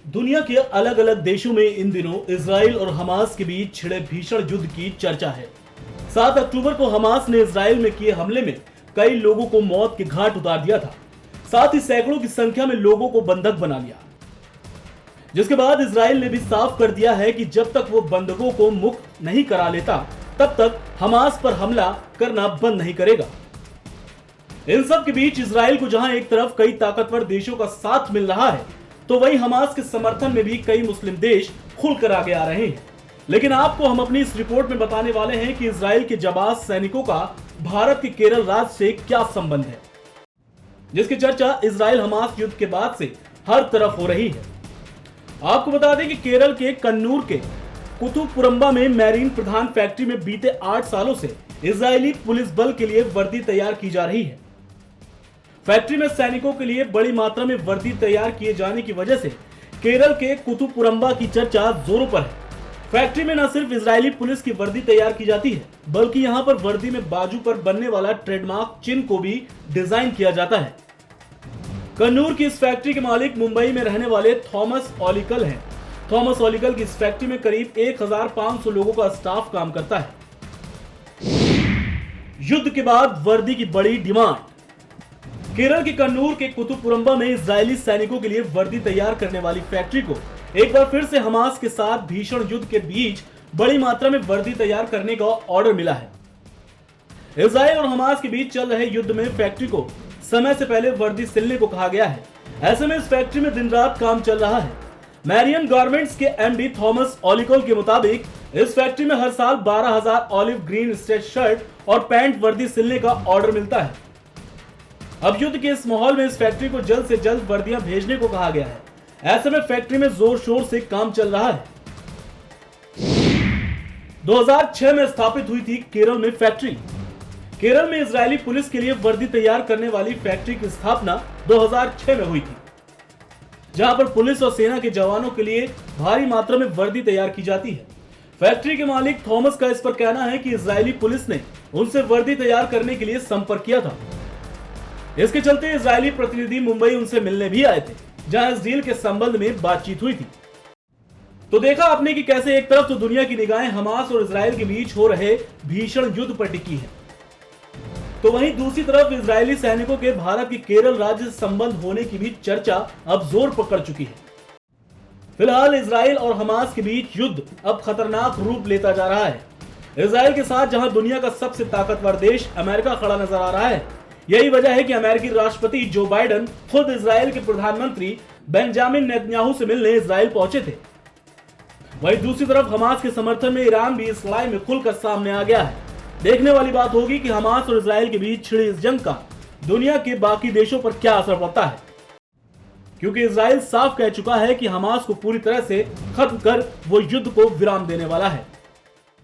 दुनिया के अलग अलग देशों में इन दिनों इजराइल और हमास के बीच छिड़े भीषण युद्ध की चर्चा है। 7 अक्टूबर को हमास ने इजराइल में किए हमले में कई लोगों को मौत के घाट उतार दिया था। साथ ही सैकड़ों की संख्या में लोगों को बंधक बना लिया, जिसके बाद इजराइल ने भी साफ कर दिया है कि जब तक वो बंधकों को मुक्त नहीं करा लेता तब तक हमास पर हमला करना बंद नहीं करेगा। इन सब के बीच इजराइल को जहां एक तरफ कई ताकतवर देशों का साथ मिल रहा है, तो वहीं हमास के समर्थन में भी कई मुस्लिम देश खुलकर आगे आ रहे हैं। लेकिन आपको हम अपनी इस रिपोर्ट में बताने वाले हैं कि इजराइल के जाबाज सैनिकों का भारत के केरल राज्य से क्या संबंध है, जिसकी चर्चा इजराइल हमास युद्ध के बाद से हर तरफ हो रही है। आपको बता दें कि केरल के कन्नूर के कुतुपुरंबा में मैरीन प्रधान फैक्ट्री में बीते 8 सालों से इजरायली पुलिस बल के लिए वर्दी तैयार की जा रही है। फैक्ट्री में सैनिकों के लिए बड़ी मात्रा में वर्दी तैयार किए जाने की वजह से केरल के कुतुपुरंबा की चर्चा जोरों पर है। फैक्ट्री में न सिर्फ इजरायली पुलिस की वर्दी तैयार की जाती है, बल्कि यहां पर वर्दी में बाजू पर बनने वाला ट्रेडमार्क चिन्ह को भी डिजाइन किया जाता है। कन्नूर की इस फैक्ट्री के मालिक मुंबई में रहने वाले थॉमस ऑलिकल हैं। थॉमस ऑलिकल की इस फैक्ट्री में करीब 1500 लोगों का स्टाफ काम करता है। युद्ध के बाद वर्दी की बड़ी डिमांड। केरल के कन्नूर के कुतुपुरंबा में इजरायली सैनिकों के लिए वर्दी तैयार करने वाली फैक्ट्री को एक बार फिर से हमास के साथ भीषण युद्ध के बीच बड़ी मात्रा में वर्दी तैयार करने का ऑर्डर मिला है। इजराइल और हमास के बीच चल रहे युद्ध में फैक्ट्री को समय से पहले वर्दी सिलने को कहा गया है। ऐसे में इस फैक्ट्री में दिन रात काम चल रहा है। मैरियन गारमेंट्स के एमडी थॉमस ऑलिकल के मुताबिक इस फैक्ट्री में हर साल 12,000 ऑलिव ग्रीन स्ट्रेच शर्ट और पैंट वर्दी सिलने का ऑर्डर मिलता है। अब युद्ध के इस माहौल में इस फैक्ट्री को जल्द से जल्द वर्दियां भेजने को कहा गया है। ऐसे में फैक्ट्री में जोर शोर से काम चल रहा है। 2006 में स्थापित हुई थी केरल में फैक्ट्री। केरल में इजरायली पुलिस के लिए वर्दी तैयार करने वाली फैक्ट्री की स्थापना 2006 में हुई थी, जहां पर पुलिस और सेना के जवानों के लिए भारी मात्रा में वर्दी तैयार की जाती है। फैक्ट्री के मालिक थॉमस का इस पर कहना है कि इजरायली पुलिस ने उनसे वर्दी तैयार करने के लिए संपर्क किया था। इसके चलते इजरायली प्रतिनिधि मुंबई उनसे मिलने भी आए थे, जहां इस डील के संबंध में बातचीत हुई थी। तो देखा आपने कि कैसे एक तरफ तो दुनिया की निगाहें हमास और इजराइल के बीच हो रहे भीषण युद्ध पर टिकी है, तो वहीं दूसरी तरफ इजरायली सैनिकों के भारत के केरल राज्य से संबंध होने की भी चर्चा अब जोर पकड़ चुकी है। फिलहाल इजराइल और हमास के बीच युद्ध अब खतरनाक रूप लेता जा रहा है। इजराइल के साथ जहां दुनिया का सबसे ताकतवर देश अमेरिका खड़ा नजर आ रहा है, यही वजह है कि अमेरिकी राष्ट्रपति जो बाइडेन खुद इजराइल के प्रधानमंत्री बेंजामिन नेतन्याहू से मिलने इजराइल पहुंचे थे। वहीं दूसरी तरफ हमास के समर्थन में ईरान भी इस लड़ाई में खुलकर सामने आ गया है। देखने वाली बात होगी कि हमास और इजराइल के बीच छिड़ी इस जंग का दुनिया के बाकी देशों पर क्या असर पड़ता है, क्योंकि इजराइल साफ कह चुका है कि हमास को पूरी तरह से खत्म कर वो युद्ध को विराम देने वाला है।